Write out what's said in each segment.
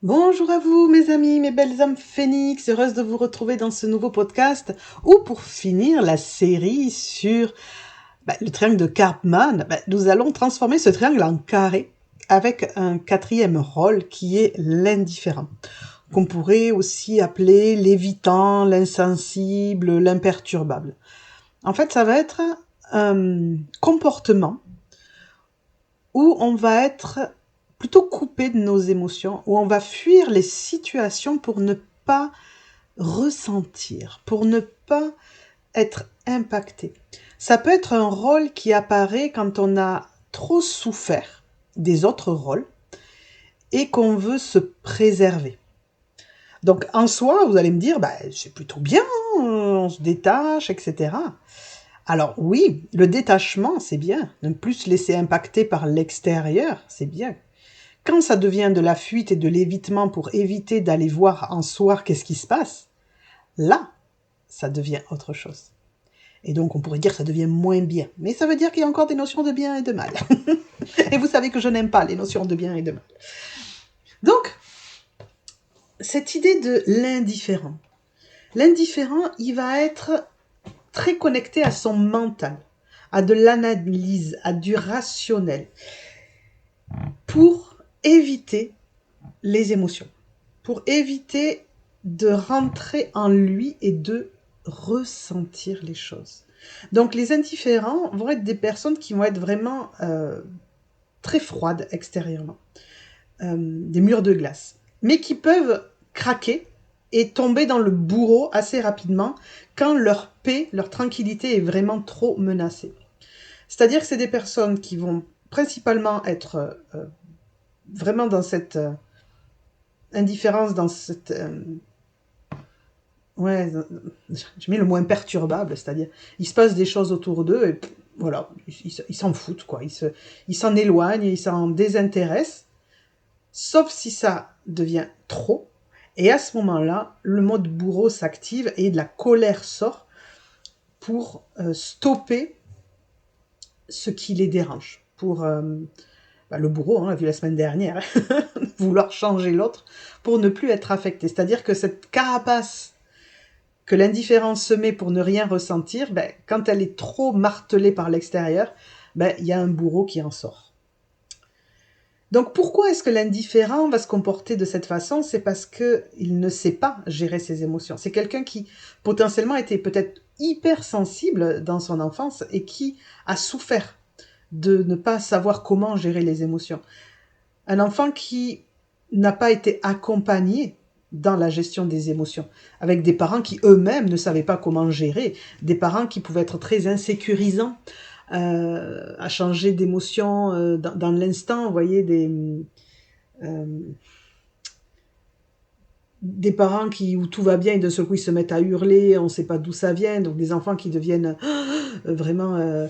Bonjour à vous mes amis, mes belles âmes phénix, heureuse de vous retrouver dans ce nouveau podcast où pour finir la série sur le triangle de Karpman, nous allons transformer ce triangle en carré avec un quatrième rôle qui est l'indifférent, qu'on pourrait aussi appeler l'évitant, l'insensible, l'imperturbable. En fait, ça va être un comportement où on va être plutôt coupé de nos émotions, où on va fuir les situations pour ne pas ressentir, pour ne pas être impacté. Ça peut être un rôle qui apparaît quand on a trop souffert des autres rôles et qu'on veut se préserver. Donc en soi, vous allez me dire, c'est plutôt bien, on se détache, etc. Alors oui, le détachement, c'est bien. Ne plus se laisser impacter par l'extérieur, c'est bien. Quand ça devient de la fuite et de l'évitement pour éviter d'aller voir en soi qu'est-ce qui se passe, là, ça devient autre chose. Et donc on pourrait dire que ça devient moins bien. Mais ça veut dire qu'il y a encore des notions de bien et de mal. Et vous savez que je n'aime pas les notions de bien et de mal. Donc, cette idée de l'indifférent. L'indifférent, il va être très connecté à son mental, à de l'analyse, à du rationnel, pour éviter les émotions, pour éviter de rentrer en lui et de ressentir les choses. Donc les indifférents vont être des personnes qui vont être vraiment très froides extérieurement, des murs de glace, mais qui peuvent craquer et tomber dans le bourreau assez rapidement quand leur paix, leur tranquillité est vraiment trop menacée. C'est-à-dire que c'est des personnes qui vont principalement être vraiment dans cette indifférence, dans cette... ouais, je mets le mot imperturbable, c'est-à-dire il se passe des choses autour d'eux et voilà, ils s'en foutent, quoi. Ils s'en éloignent, ils s'en désintéressent, sauf si ça devient trop. Et à ce moment-là, le mode bourreau s'active et de la colère sort pour stopper ce qui les dérange. Pour le bourreau, on l'a vu la semaine dernière, vouloir changer l'autre pour ne plus être affecté. C'est-à-dire que cette carapace que l'indifférence se met pour ne rien ressentir, quand elle est trop martelée par l'extérieur, il y a un bourreau qui en sort. Donc pourquoi est-ce que l'indifférent va se comporter de cette façon? C'est parce qu'il ne sait pas gérer ses émotions. C'est quelqu'un qui potentiellement était peut-être hyper sensible dans son enfance et qui a souffert de ne pas savoir comment gérer les émotions. Un enfant qui n'a pas été accompagné dans la gestion des émotions, avec des parents qui eux-mêmes ne savaient pas comment gérer, des parents qui pouvaient être très insécurisants, à changer d'émotion dans l'instant, vous voyez, des parents où tout va bien et d'un seul coup ils se mettent à hurler, on ne sait pas d'où ça vient, donc des enfants qui deviennent vraiment...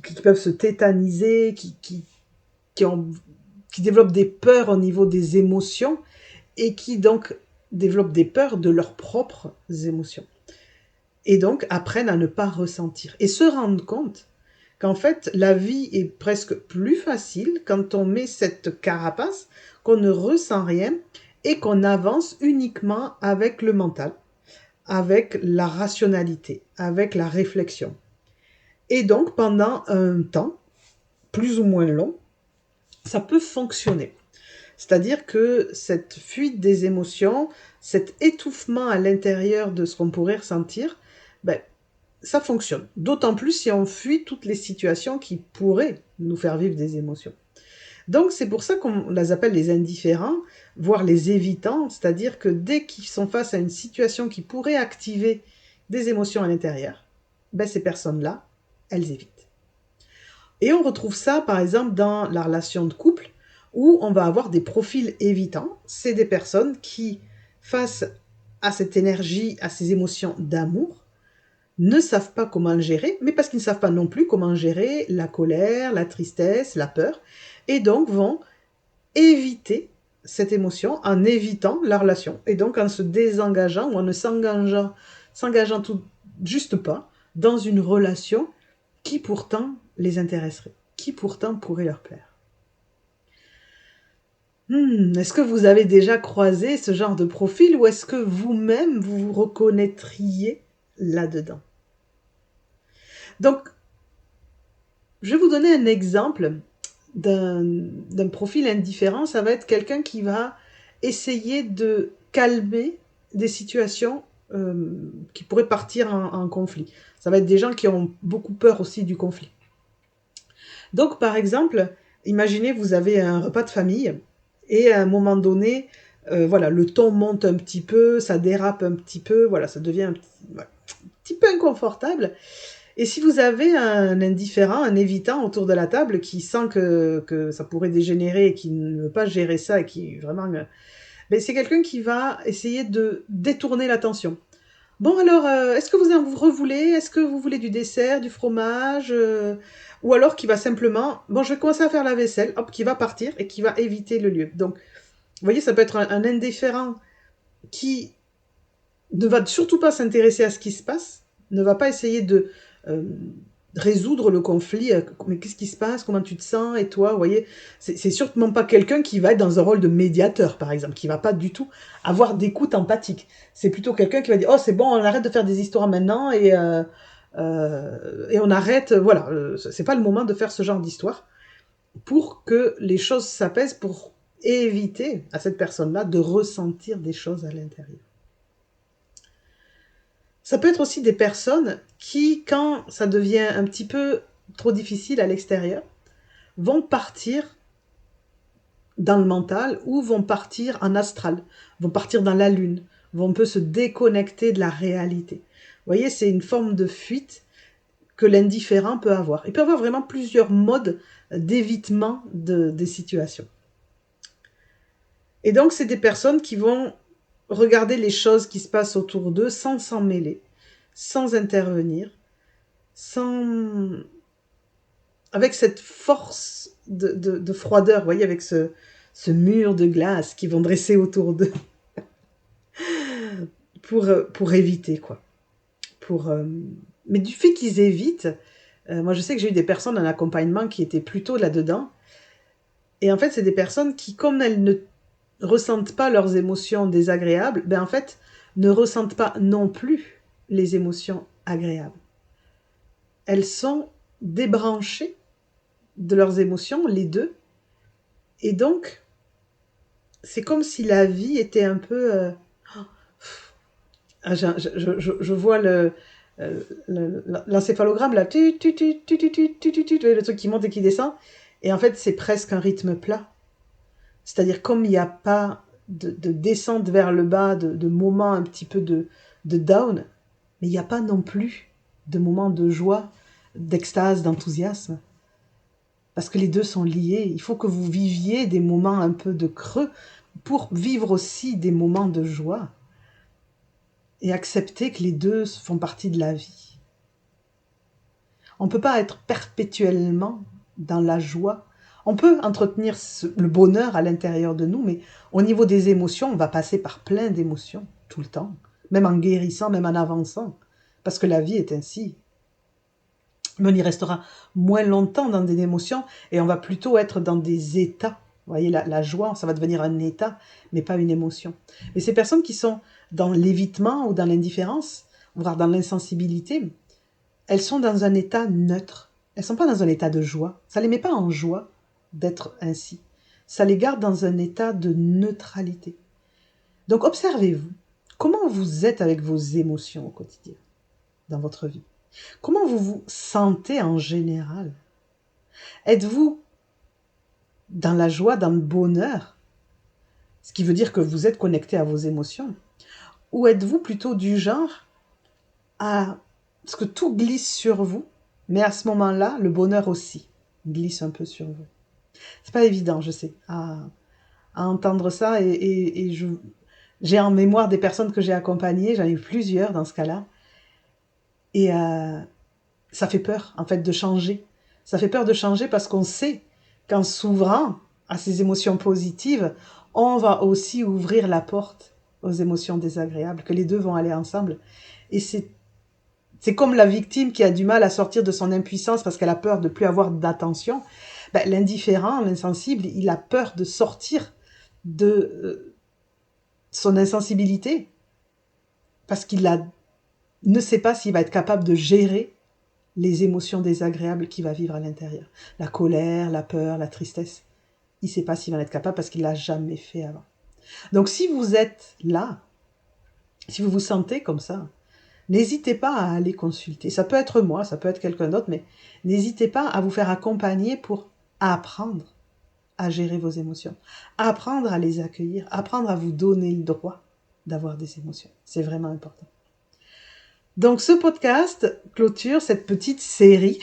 qui peuvent se tétaniser, qui développent des peurs au niveau des émotions et qui donc développent des peurs de leurs propres émotions. Et donc apprennent à ne pas ressentir. Et se rendent compte qu'en fait, la vie est presque plus facile quand on met cette carapace, qu'on ne ressent rien et qu'on avance uniquement avec le mental, avec la rationalité, avec la réflexion. Et donc, pendant un temps, plus ou moins long, ça peut fonctionner. C'est-à-dire que cette fuite des émotions, cet étouffement à l'intérieur de ce qu'on pourrait ressentir, ça fonctionne. D'autant plus si on fuit toutes les situations qui pourraient nous faire vivre des émotions. Donc c'est pour ça qu'on les appelle les indifférents, voire les évitants, c'est-à-dire que dès qu'ils sont face à une situation qui pourrait activer des émotions à l'intérieur, ces personnes-là, elles évitent. Et on retrouve ça, par exemple, dans la relation de couple, où on va avoir des profils évitants. C'est des personnes qui, face à cette énergie, à ces émotions d'amour, ne savent pas comment le gérer, mais parce qu'ils ne savent pas non plus comment gérer la colère, la tristesse, la peur, et donc vont éviter cette émotion en évitant la relation, et donc en se désengageant ou en ne s'engageant tout juste pas dans une relation qui pourtant les intéresserait, qui pourtant pourrait leur plaire. Est-ce que vous avez déjà croisé ce genre de profil ou est-ce que vous-même vous vous reconnaîtriez là-dedans? Donc, je vais vous donner un exemple d'un profil indifférent. Ça va être quelqu'un qui va essayer de calmer des situations qui pourraient partir en conflit. Ça va être des gens qui ont beaucoup peur aussi du conflit. Donc, par exemple, imaginez vous avez un repas de famille et à un moment donné, voilà, le ton monte un petit peu, ça dérape un petit peu, voilà, ça devient voilà, un petit peu inconfortable. Et si vous avez un indifférent, un évitant autour de la table qui sent que ça pourrait dégénérer et qui ne veut pas gérer ça et qui vraiment... ben, c'est quelqu'un qui va essayer de détourner l'attention. Bon alors, est-ce que vous en revoulez? Est-ce que vous voulez du dessert, du fromage? Ou alors qui va simplement, bon, je vais commencer à faire la vaisselle, hop, qui va partir et qui va éviter le lieu. Donc, vous voyez, ça peut être un indifférent qui ne va surtout pas s'intéresser à ce qui se passe, ne va pas essayer de euh, résoudre le conflit. Mais qu'est-ce qui se passe? Comment tu te sens? Et toi, vous voyez, c'est sûrement pas quelqu'un qui va être dans un rôle de médiateur, par exemple, qui va pas du tout avoir d'écoute empathique. C'est plutôt quelqu'un qui va dire, oh, c'est bon, on arrête de faire des histoires maintenant et on arrête, voilà, c'est pas le moment de faire ce genre d'histoire pour que les choses s'apaisent, pour éviter à cette personne-là de ressentir des choses à l'intérieur. Ça peut être aussi des personnes qui, quand ça devient un petit peu trop difficile à l'extérieur, vont partir dans le mental ou vont partir en astral, vont partir dans la lune, vont un peu se déconnecter de la réalité. Vous voyez, c'est une forme de fuite que l'indifférent peut avoir. Il peut avoir vraiment plusieurs modes d'évitement des situations. Et donc, c'est des personnes qui vont regarder les choses qui se passent autour d'eux sans s'en mêler, sans intervenir, sans... avec cette force de froideur, vous voyez, avec ce mur de glace qu'ils vont dresser autour d'eux pour éviter, quoi. Mais du fait qu'ils évitent, moi je sais que j'ai eu des personnes en accompagnement qui étaient plutôt là-dedans, et en fait c'est des personnes qui, comme elles ne ressentent pas leurs émotions désagréables, ben en fait ne ressentent pas non plus les émotions agréables. Elles sont débranchées de leurs émotions, les deux, et donc c'est comme si la vie était un peu... je vois l'encéphalogramme, là, le truc qui monte et qui descend, et en fait c'est presque un rythme plat. C'est-à-dire comme il n'y a pas de descente vers le bas, de moments un petit peu de down, mais il n'y a pas non plus de moments de joie, d'extase, d'enthousiasme. Parce que les deux sont liés. Il faut que vous viviez des moments un peu de creux pour vivre aussi des moments de joie. Et accepter que les deux font partie de la vie. On ne peut pas être perpétuellement dans la joie. On peut entretenir le bonheur à l'intérieur de nous, mais au niveau des émotions, on va passer par plein d'émotions, tout le temps. Même en guérissant, même en avançant. Parce que la vie est ainsi. Mais on y restera moins longtemps dans des émotions et on va plutôt être dans des états. Vous voyez, la joie, ça va devenir un état, mais pas une émotion. Mais ces personnes qui sont dans l'évitement ou dans l'indifférence, voire dans l'insensibilité, elles sont dans un état neutre. Elles ne sont pas dans un état de joie. Ça ne les met pas en joie d'être ainsi. Ça les garde dans un état de neutralité. Donc observez-vous. Comment vous êtes avec vos émotions au quotidien, dans votre vie? Comment vous vous sentez en général? Êtes-vous dans la joie, dans le bonheur? Ce qui veut dire que vous êtes connecté à vos émotions. Ou êtes-vous plutôt du genre à ce que tout glisse sur vous, mais à ce moment-là, le bonheur aussi glisse un peu sur vous? C'est pas évident, je sais, à entendre ça. Et j'ai en mémoire des personnes que j'ai accompagnées, j'en ai eu plusieurs dans ce cas-là. Et ça fait peur, en fait, de changer. Ça fait peur de changer parce qu'on sait qu'en s'ouvrant à ces émotions positives, on va aussi ouvrir la porte aux émotions désagréables, que les deux vont aller ensemble. Et c'est comme la victime qui a du mal à sortir de son impuissance parce qu'elle a peur de ne plus avoir d'attention. Ben, l'indifférent, l'insensible, il a peur de sortir de son insensibilité, parce ne sait pas s'il va être capable de gérer les émotions désagréables qu'il va vivre à l'intérieur. La colère, la peur, la tristesse. Il ne sait pas s'il va en être capable parce qu'il ne l'a jamais fait avant. Donc si vous êtes là, si vous vous sentez comme ça, n'hésitez pas à aller consulter. Ça peut être moi, ça peut être quelqu'un d'autre, mais n'hésitez pas à vous faire accompagner pour apprendre à gérer vos émotions, apprendre à les accueillir, apprendre à vous donner le droit d'avoir des émotions. C'est vraiment important. Donc ce podcast clôture cette petite série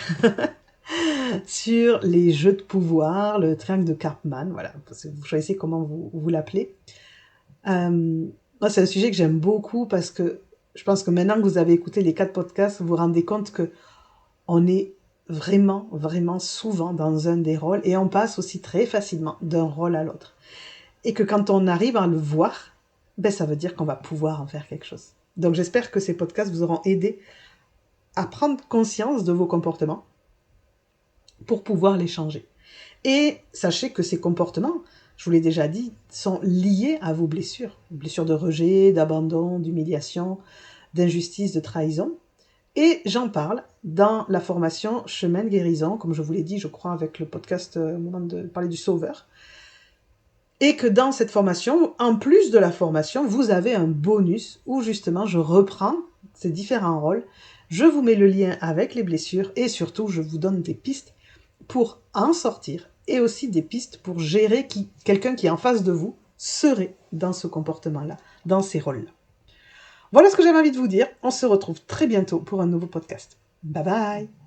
sur les jeux de pouvoir, le triangle de Karpman, voilà, parce que vous choisissez comment vous l'appelez. Moi, c'est un sujet que j'aime beaucoup parce que je pense que maintenant que vous avez écouté les 4 podcasts, vous vous rendez compte que on est vraiment, vraiment souvent dans un des rôles et on passe aussi très facilement d'un rôle à l'autre. Et que quand on arrive à le voir, ça veut dire qu'on va pouvoir en faire quelque chose. Donc j'espère que ces podcasts vous auront aidé à prendre conscience de vos comportements pour pouvoir les changer. Et sachez que ces comportements, je vous l'ai déjà dit, sont liés à vos blessures. Blessures de rejet, d'abandon, d'humiliation, d'injustice, de trahison. Et j'en parle dans la formation Chemin de guérison, comme je vous l'ai dit, je crois, avec le podcast au moment de parler du sauveur. Et que dans cette formation, en plus de la formation, vous avez un bonus où justement je reprends ces différents rôles, je vous mets le lien avec les blessures et surtout je vous donne des pistes pour en sortir et aussi des pistes pour gérer quelqu'un qui est en face de vous serait dans ce comportement-là, dans ces rôles-là. Voilà ce que j'avais envie de vous dire. On se retrouve très bientôt pour un nouveau podcast. Bye bye!